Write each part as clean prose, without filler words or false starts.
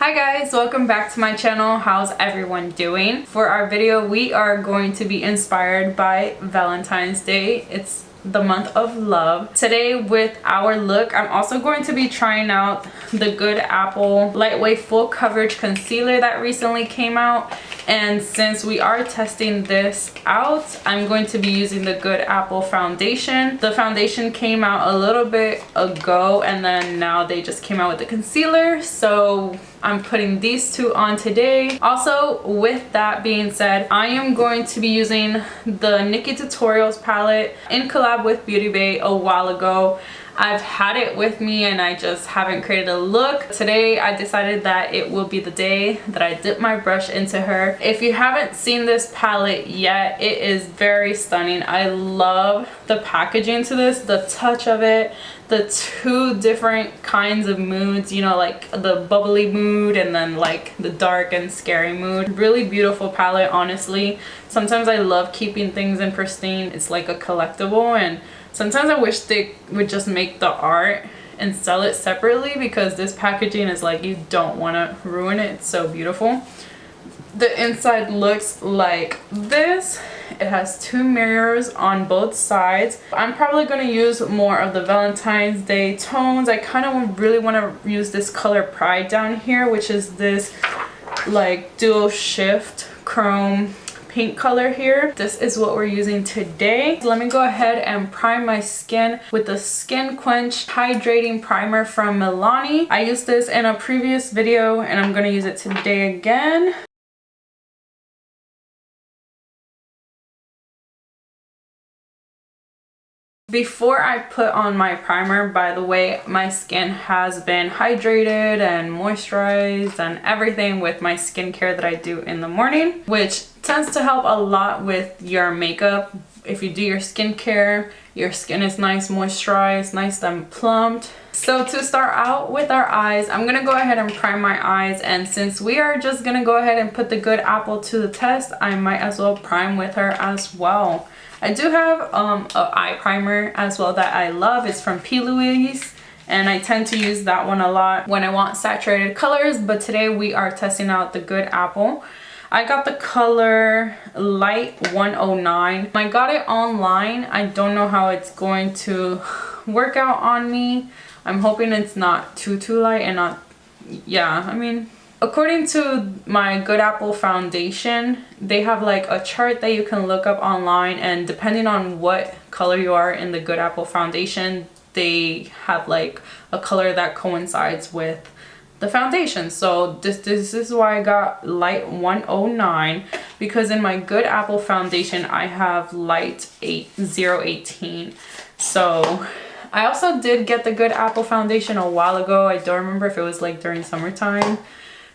Hi guys, welcome back to my channel. How's everyone doing? For our video, we are going to be inspired by Valentine's Day. It's the month of love. Today with our look, I'm also going to be trying out the Good Apple Lightweight Full Coverage Concealer that recently came out. And since we are testing this out, I'm going to be using the Good Apple foundation. The foundation came out a little bit ago and then now they just came out with the concealer. So I'm putting these two on today. Also, with that being said, I am going to be using the Nikkie Tutorials palette in collab with Beauty Bay a while ago. I've had it with me and I just haven't created a look. Today I decided that it will be the day that I dip my brush into her. If you haven't seen this palette yet, it is very stunning. I love the packaging to this, the touch of it, the two different kinds of moods, you know, like the bubbly mood and then like the dark and scary mood. Really beautiful palette, honestly. Sometimes I love keeping things in pristine. It's like a collectible, and sometimes I wish they would just make the art and sell it separately, because this packaging is like, you don't want to ruin it. It's so beautiful. The inside looks like this. It has two mirrors on both sides. I'm probably going to use more of the Valentine's Day tones. I kind of really want to use this color Pride down here, which is this like dual shift chrome pink color here. This is what we're using today. So let me go ahead and prime my skin with the Skin Quench Hydrating Primer from Milani. I used this in a previous video and I'm going to use it today again. Before I put on my primer, by the way, my skin has been hydrated and moisturized and everything with my skincare that I do in the morning, which tends to help a lot with your makeup. If you do your skincare, your skin is nice, moisturized, nice and plumped. So to start out with our eyes, I'm gonna go ahead and prime my eyes, and since we are just gonna go ahead and put the Good Apple to the test, I might as well prime with her as well. I do have an eye primer as well that I love. It's from P. Louise, and I tend to use that one a lot when I want saturated colors, but today we are testing out the Good Apple. I got the color Light 109. I got it online. I don't know how it's going to work out on me. I'm hoping it's not too light and not, yeah, I mean, according to my Good Apple foundation, they have like a chart that you can look up online, and depending on what color you are in the Good Apple foundation, they have like a color that coincides with the foundation. So this is why I got Light 109, because in my Good Apple foundation I have Light 018. So I also did get the Good Apple foundation a while ago. I don't remember if it was like during summertime,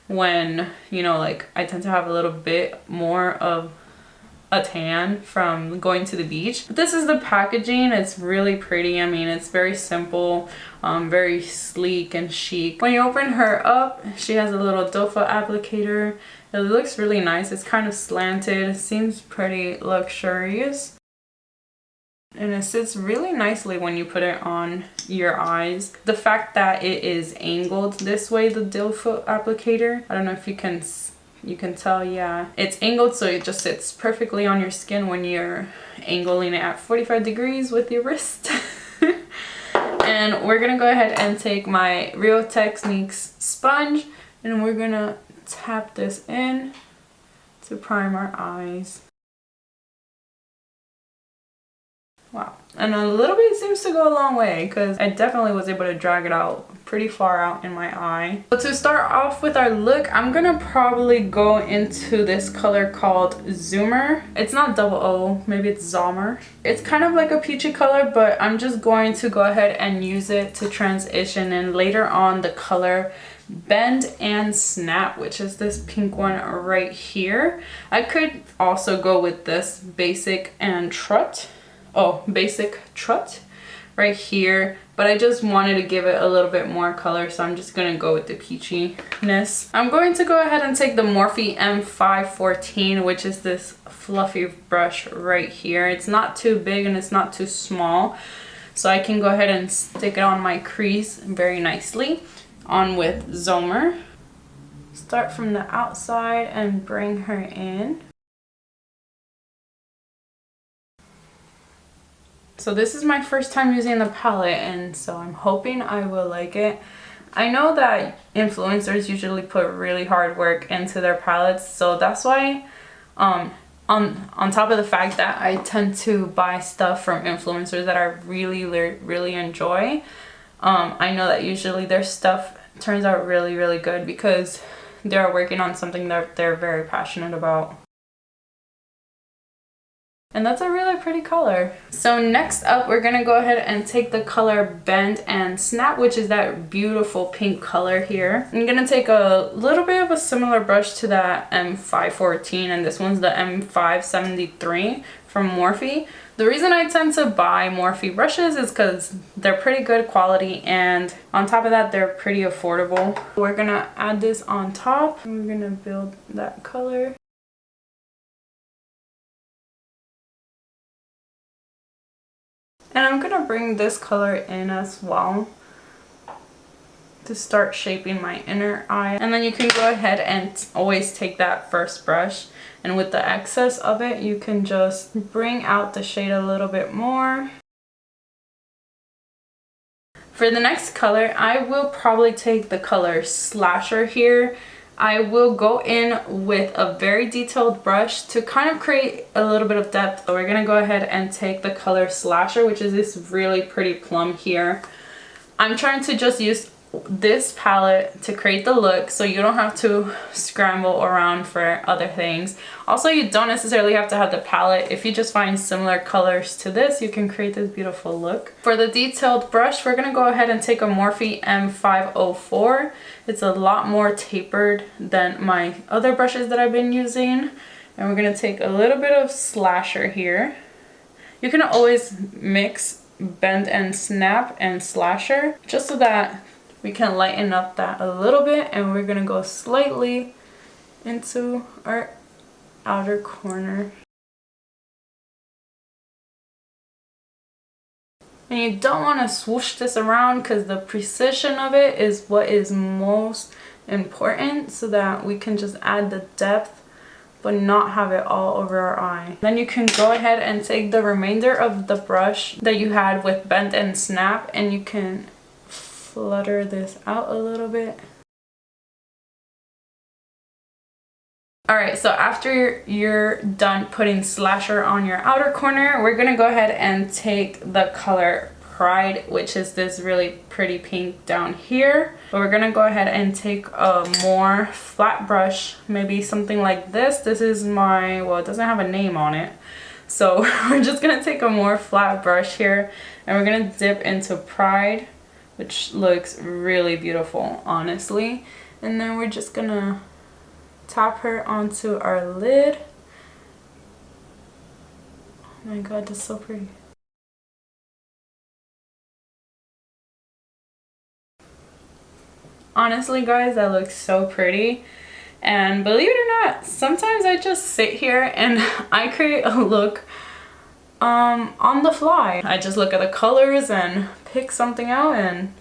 when, you know, like I tend to have a little bit more of a tan from going to the beach. But this is the packaging. It's really pretty. I mean, it's very simple, very sleek and chic. When you open her up, she has a little doe foot applicator. It looks really nice. It's kind of slanted. It seems pretty luxurious. And it sits really nicely when you put it on your eyes. The fact that it is angled this way, the doe foot applicator, I don't know if you can tell, yeah. It's angled so it just sits perfectly on your skin when you're angling it at 45 degrees with your wrist. And we're gonna go ahead and take my Real Techniques sponge and we're gonna tap this in to prime our eyes. Wow, and a little bit seems to go a long way, because I definitely was able to drag it out pretty far out in my eye. But to start off with our look, I'm gonna probably go into this color called Zoomer. It's not double O, maybe it's Zoomer. It's kind of like a peachy color, but I'm just going to go ahead and use it to transition in later on the color Bend and Snap, which is this pink one right here. I could also go with this Basic and Trut. Oh, Basic Trut right here, but I just wanted to give it a little bit more color, so I'm just gonna go with the peachiness. I'm going to go ahead and take the Morphe M514, which is this fluffy brush right here. It's not too big and it's not too small, so I can go ahead and stick it on my crease very nicely. On with Zoomer. Start from the outside and bring her in. So this is my first time using the palette, and so I'm hoping I will like it. I know that influencers usually put really hard work into their palettes, so that's why on top of the fact that I tend to buy stuff from influencers that I really enjoy, I know that usually their stuff turns out really good because they're working on something that they're very passionate about. And that's a really pretty color. So next up, we're gonna go ahead and take the color Bend and Snap, which is that beautiful pink color here. I'm gonna take a little bit of a similar brush to that M514, and this one's the M573 from Morphe. The reason I tend to buy Morphe brushes is because they're pretty good quality, and on top of that, they're pretty affordable. We're gonna add this on top, and we're gonna build that color. And I'm gonna bring this color in as well to start shaping my inner eye. And then you can go ahead and always take that first brush, and with the excess of it, you can just bring out the shade a little bit more. For the next color, I will probably take the color Slasher here. I will go in with a very detailed brush to kind of create a little bit of depth. So we're gonna go ahead and take the color Slasher, which is this really pretty plum here. I'm trying to just use this palette to create the look so you don't have to scramble around for other things. Also, you don't necessarily have to have the palette. If you just find similar colors to this, you can create this beautiful look. For the detailed brush, we're gonna go ahead and take a Morphe M504. It's a lot more tapered than my other brushes that I've been using. And we're gonna take a little bit of Slasher here. You can always mix Bend and Snap and Slasher just so that we can lighten up that a little bit, and we're gonna go slightly into our outer corner. And you don't want to swoosh this around because the precision of it is what is most important, so that we can just add the depth but not have it all over our eye. Then you can go ahead and take the remainder of the brush that you had with Bend and Snap, and you can flutter this out a little bit. Alright, so after you're done putting Slasher on your outer corner, we're gonna go ahead and take the color Pride, which is this really pretty pink down here. But we're gonna go ahead and take a more flat brush, maybe something like this. This is my, well, it doesn't have a name on it. So we're just gonna take a more flat brush here, and we're gonna dip into Pride, which looks really beautiful, honestly. And then we're just gonna tap her onto our lid. Oh my god, that's so pretty. Honestly, guys, that looks so pretty. And believe it or not, sometimes I just sit here and I create a look on the fly. I just look at the colors and pick something out, and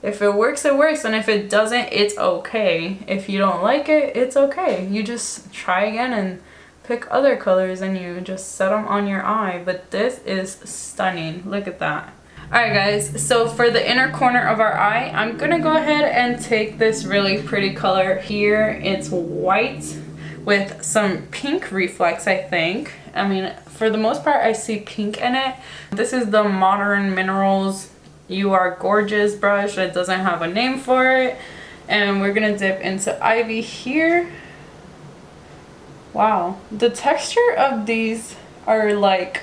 if it works, it works, and if it doesn't, it's okay. If you don't like it, it's okay. You just try again and pick other colors, and you just set them on your eye. But this is stunning. Look at that. Alright guys, so for the inner corner of our eye, I'm gonna go ahead and take this really pretty color here. It's white with some pink reflex, I think. I mean, for the most part, I see pink in it. This is the Modern Minerals You Are Gorgeous brush. It doesn't have a name for it. And we're gonna dip into Ivy here. Wow, the texture of these are like,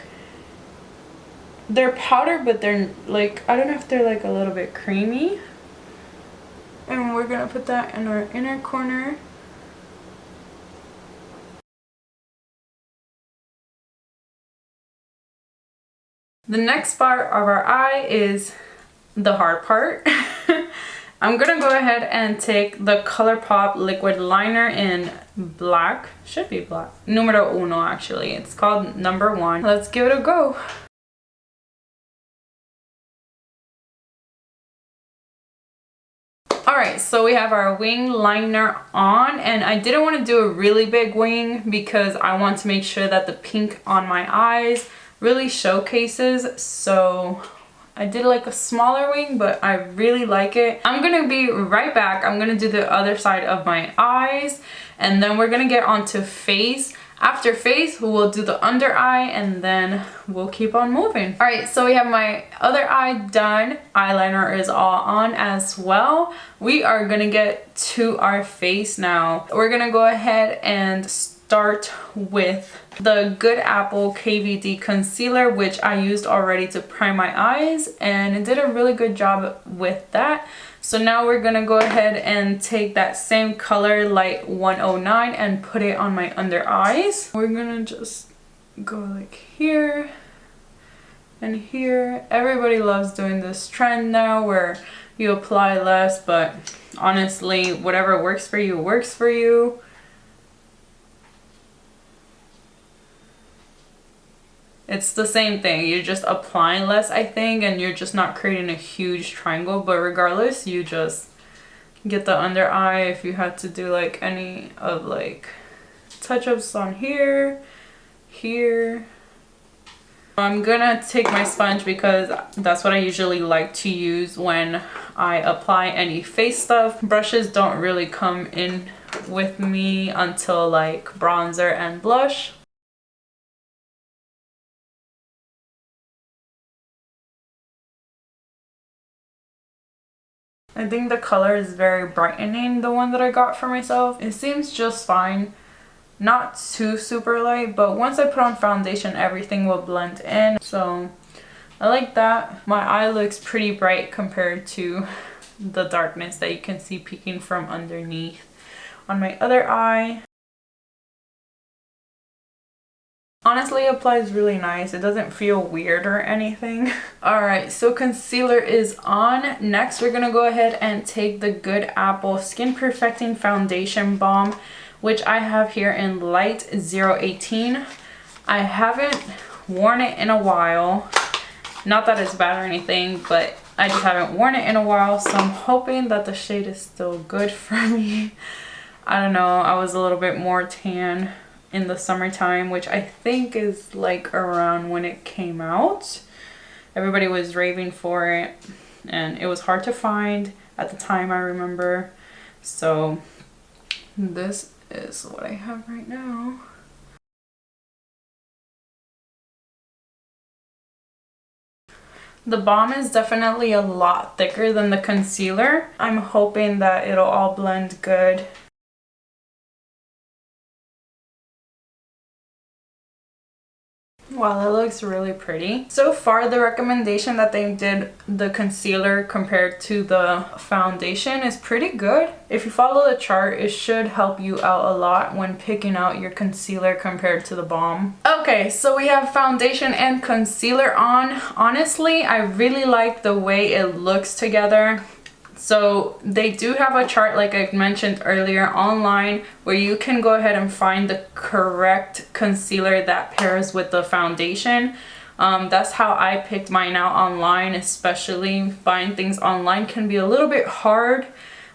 they're powder, but they're like, I don't know if they're like a little bit creamy. And we're gonna put that in our inner corner. The next part of our eye is the hard part. I'm gonna go ahead and take the ColourPop liquid liner in black. Should be black. Numero uno, actually. It's called number 1. Let's give it a go. Alright, so we have our wing liner on, and I didn't want to do a really big wing because I want to make sure that the pink on my eyes really showcases. So I did like a smaller wing, but I really like it. I'm gonna be right back. I'm gonna do the other side of my eyes, and then we're gonna get onto face. After face, we'll do the under eye, and then we'll keep on moving. All right, so we have my other eye done. Eyeliner is all on as well. We are gonna get to our face now. We're gonna go ahead and start with the Good Apple KVD concealer, which I used already to prime my eyes, and it did a really good job with that. So now we're gonna go ahead and take that same color, light 109, and put it on my under eyes. We're gonna just go like here and here. Everybody loves doing this trend now where you apply less, but honestly, whatever works for you works for you. It's the same thing. You're just applying less, I think, and you're just not creating a huge triangle. But regardless, you just get the under eye if you had to do like any of like touch-ups on here, here. I'm gonna take my sponge because that's what I usually like to use when I apply any face stuff. Brushes don't really come in with me until like bronzer and blush. I think the color is very brightening, the one that I got for myself. It seems just fine. Not too super light, but once I put on foundation, everything will blend in. So I like that. My eye looks pretty bright compared to the darkness that you can see peeking from underneath on my other eye. Honestly, it applies really nice. It doesn't feel weird or anything. Alright, so concealer is on. Next, we're gonna go ahead and take the Good Apple Skin Perfecting Foundation Balm, which I have here in light 018. I haven't worn it in a while. Not that it's bad or anything, but I just haven't worn it in a while, so I'm hoping that the shade is still good for me. I don't know, I was a little bit more tan in the summertime, which I think is like around when it came out. Everybody was raving for it, and it was hard to find at the time, I remember. So this is what I have right now. The balm is definitely a lot thicker than the concealer. I'm hoping that it'll all blend good. Wow, that looks really pretty. So far, the recommendation that they did the concealer compared to the foundation is pretty good. If you follow the chart, it should help you out a lot when picking out your concealer compared to the balm. Okay, so we have foundation and concealer on. Honestly, I really like the way it looks together. So they do have a chart, like I mentioned earlier, online where you can go ahead and find the correct concealer that pairs with the foundation. That's how I picked mine out online. Especially buying things online can be a little bit hard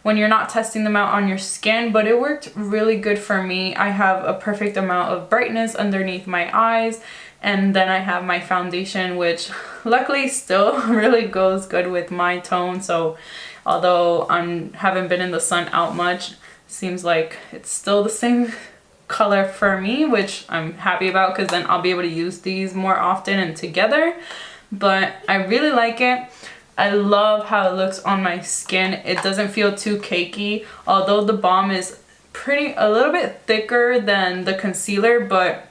when you're not testing them out on your skin, but it worked really good for me. I have a perfect amount of brightness underneath my eyes, and then I have my foundation, which luckily still really goes good with my tone. So although I haven't been in the sun out much, seems like it's still the same color for me, which I'm happy about because then I'll be able to use these more often and together. But I really like it. I love how it looks on my skin. It doesn't feel too cakey, although the balm is a little bit thicker than the concealer, but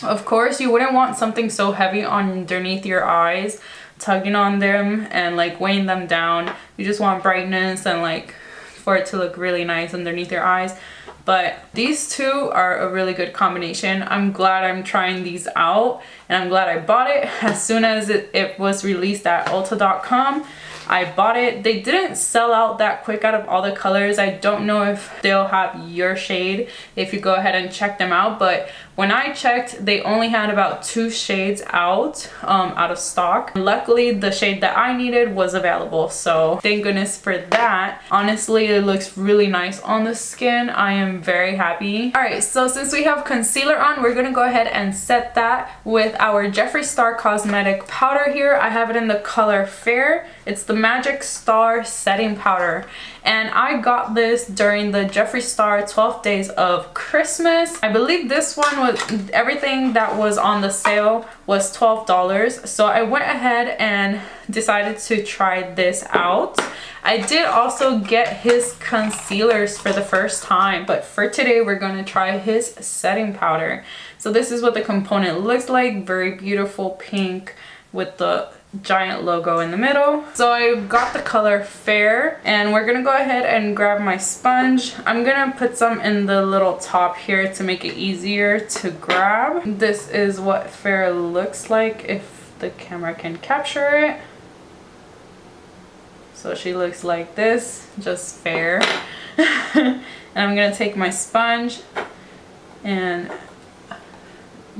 of course you wouldn't want something so heavy underneath your eyes, tugging on them and like weighing them down. You just want brightness and like for it to look really nice underneath your eyes. But these two are a really good combination. I'm glad I'm trying these out, and I'm glad I bought it as soon as it was released at Ulta.com. I bought it. They didn't sell out that quick out of all the colors. I don't know if they'll have your shade if you go ahead and check them out, but when I checked, they only had about 2 shades out of stock. Luckily, the shade that I needed was available, so thank goodness for that. Honestly, it looks really nice on the skin. I am very happy. All right, so since we have concealer on, we're gonna go ahead and set that with our Jeffree Star Cosmetic powder here. I have it in the color Fair. It's the Magic Star Setting Powder. And I got this during the Jeffree Star 12 Days of Christmas. I believe this one was, everything that was on the sale was $12. So I went ahead and decided to try this out. I did also get his concealers for the first time, but for today we're going to try his setting powder. So this is what the component looks like. Very beautiful pink with the giant logo in the middle. So I got the color Fair, and we're gonna go ahead and grab my sponge. I'm gonna put some in the little top here to make it easier to grab. This is what Fair looks like if the camera can capture it. So she looks like this, just Fair. And I'm gonna take my sponge and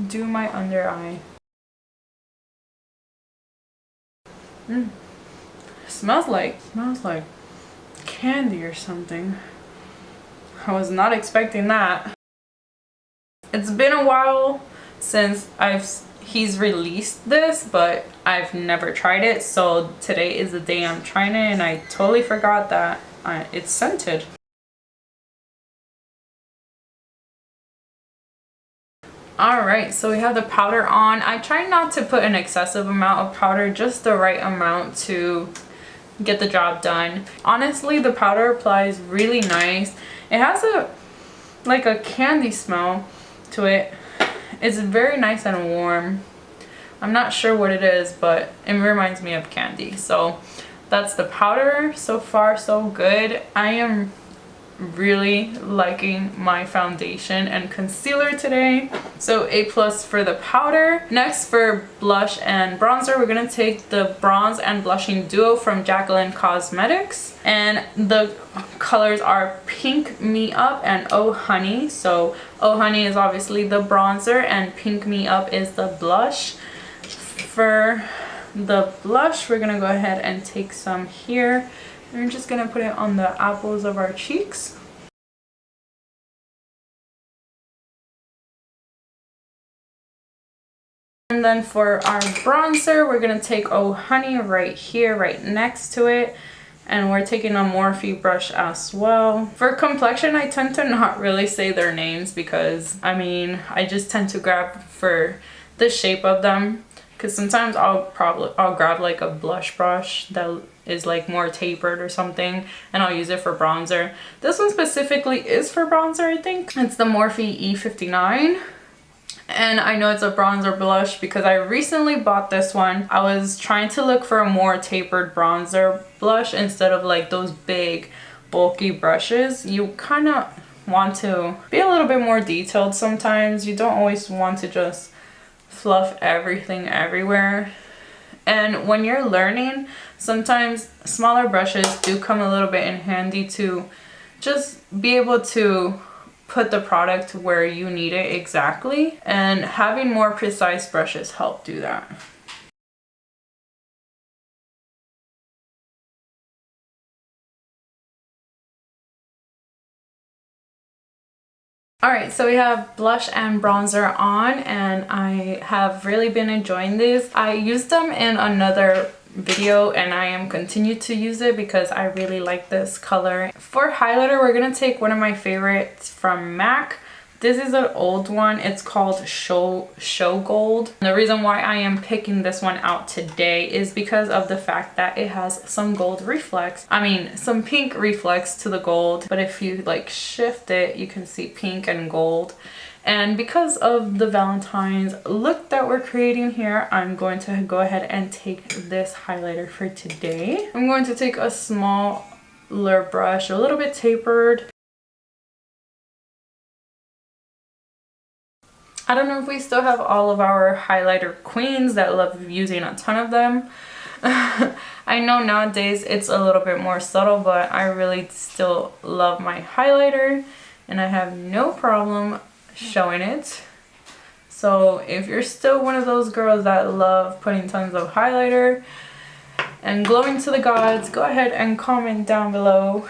do my under eye. Smells like candy or something. I was not expecting that. It's been a while since he's released this, but I've never tried it, so today is the day I'm trying it, and I totally forgot that it's scented. Alright, so we have the powder on. I try not to put an excessive amount of powder, just the right amount to get the job done. Honestly, the powder applies really nice. It has like a candy smell to it. It's very nice and warm. I'm not sure what it is, but it reminds me of candy. So that's the powder. So far, so good. I am really liking my foundation and concealer today, so A+ for the powder. Next, for blush and bronzer, we're gonna take the bronze and blushing duo from Jacqueline Cosmetics, and the colors are Pink Me Up and Oh Honey. So Oh Honey is obviously the bronzer and Pink Me Up is the blush. For the blush, we're gonna go ahead and take some here. We're just gonna put it on the apples of our cheeks. And then for our bronzer, we're gonna take Oh Honey right here, right next to it. And we're taking a Morphe brush as well. For complexion, I tend to not really say their names because, I mean, I just tend to grab for the shape of them. Because sometimes I'll grab like a blush brush that is like more tapered or something, and I'll use it for bronzer. This one specifically is for bronzer, I think. It's the Morphe E59. And I know it's a bronzer blush because I recently bought this one. I was trying to look for a more tapered bronzer blush instead of like those big bulky brushes. You kind of want to be a little bit more detailed sometimes. You don't always want to just fluff everything everywhere. And when you're learning, sometimes smaller brushes do come a little bit in handy to just be able to put the product where you need it exactly, and having more precise brushes help do that. Alright, so we have blush and bronzer on, and I have really been enjoying these. I used them in another video and I am continued to use it because I really like this color. For highlighter, we're gonna take one of my favorites from MAC. This is an old one. It's called Show Gold. And the reason why I am picking this one out today is because of the fact that it has some gold reflex. I mean, some pink reflex to the gold, but if you like shift it, you can see pink and gold. And because of the Valentine's look that we're creating here, I'm going to go ahead and take this highlighter for today. I'm going to take a smaller brush, a little bit tapered. I don't know if we still have all of our highlighter queens that love using a ton of them. I know nowadays it's a little bit more subtle, but I really still love my highlighter and I have no problem showing it. So if you're still one of those girls that love putting tons of highlighter and glowing to the gods, go ahead and comment down below,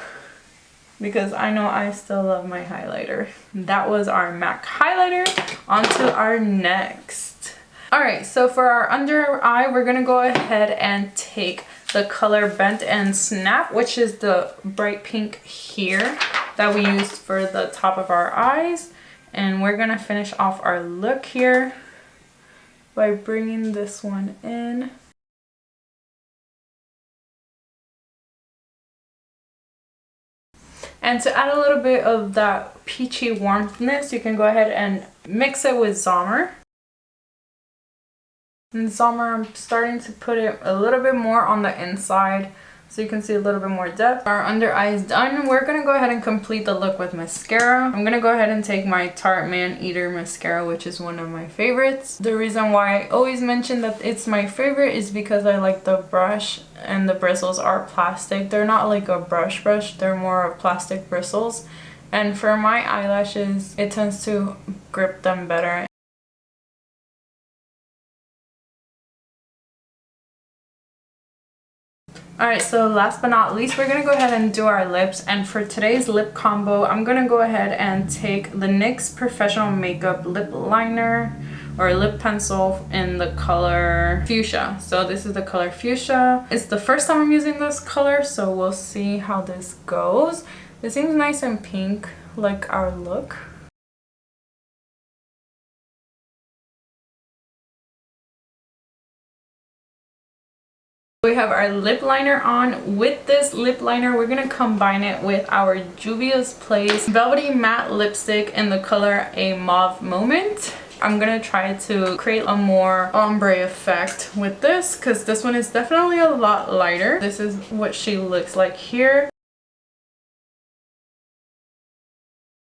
because I know I still love my highlighter. That was our MAC highlighter. On to our next. Alright, so for our under eye, we're going to go ahead and take the color Bent and Snap, which is the bright pink here that we used for the top of our eyes. And we're going to finish off our look here by bringing this one in. And to add a little bit of that peachy warmthness, you can go ahead and mix it with Zommer. And Zommer, I'm starting to put it a little bit more on the inside so you can see a little bit more depth. Our under eye is done. We're going to go ahead and complete the look with mascara. I'm going to go ahead and take my Tarte Man Eater mascara, which is one of my favorites. The reason why I always mention that it's my favorite is because I like the brush, and the bristles are plastic. They're not like a brush, they're more of plastic bristles. And for my eyelashes, it tends to grip them better. Alright, so last but not least, we're going to go ahead and do our lips. And for today's lip combo, I'm going to go ahead and take the NYX Professional Makeup Lip Liner or lip pencil in the color Fuchsia. So this is the color Fuchsia. It's the first time I'm using this color, so we'll see how this goes. It seems nice and pink, like our look. We have our lip liner on. With this lip liner, we're going to combine it with our Juvia's Place Velvety Matte Lipstick in the color A Mauve Moment. I'm going to try to create a more ombre effect with this, because this one is definitely a lot lighter. This is what she looks like here.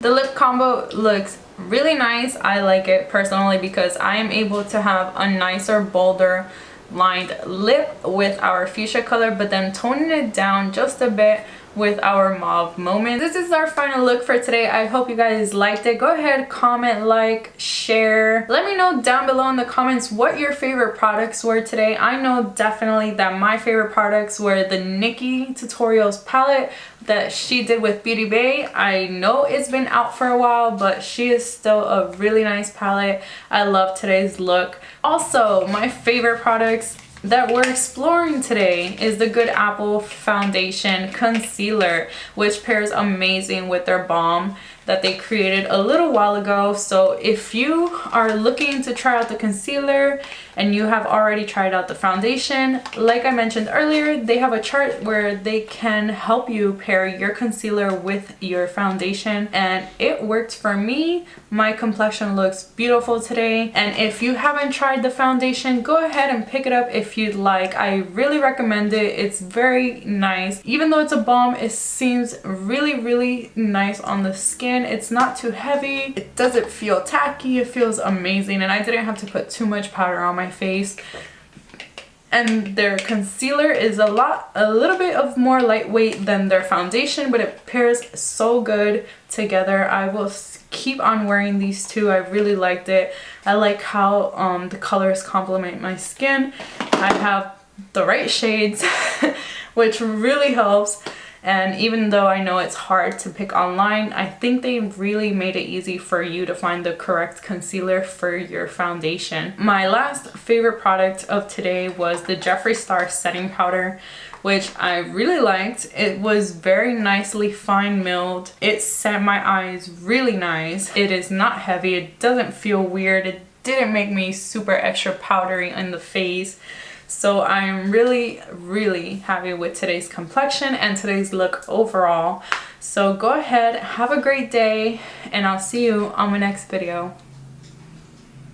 The lip combo looks really nice. I like it personally because I am able to have a nicer, bolder lined lip with our fuchsia color, but then toning it down just a bit with our Mauve Moment. This is our final look for today. I hope you guys liked it. Go ahead, comment, like, share. Let me know down below in the comments what your favorite products were today. I know definitely that my favorite products were the Nikkie Tutorials palette that she did with Beauty Bay. I know it's been out for a while, but she is still a really nice palette. I love today's look. Also, my favorite products that we're exploring today is the Good Apple Foundation Concealer, which pairs amazing with their balm that they created a little while ago. So if you are looking to try out the concealer and you have already tried out the foundation, like I mentioned earlier, they have a chart where they can help you pair your concealer with your foundation, and it worked for me. My complexion looks beautiful today, and if you haven't tried the foundation, go ahead and pick it up if you'd like. I really recommend it. It's very nice. Even though it's a balm, it seems really nice on the skin. It's not too heavy. It doesn't feel tacky. It feels amazing, and I didn't have to put too much powder on my face. And their concealer is a little bit of more lightweight than their foundation, but it pairs so good together. I will keep on wearing these two. I really liked it. I like how the colors complement my skin. I have the right shades which really helps. And even though I know it's hard to pick online, I think they really made it easy for you to find the correct concealer for your foundation. My last favorite product of today was the Jeffree Star setting powder, which I really liked. It was very nicely fine milled. It set my eyes really nice. It is not heavy. It doesn't feel weird. It didn't make me super extra powdery in the face. So I'm really happy with today's complexion and today's look overall. So go ahead, have a great day, and I'll see you on my next video.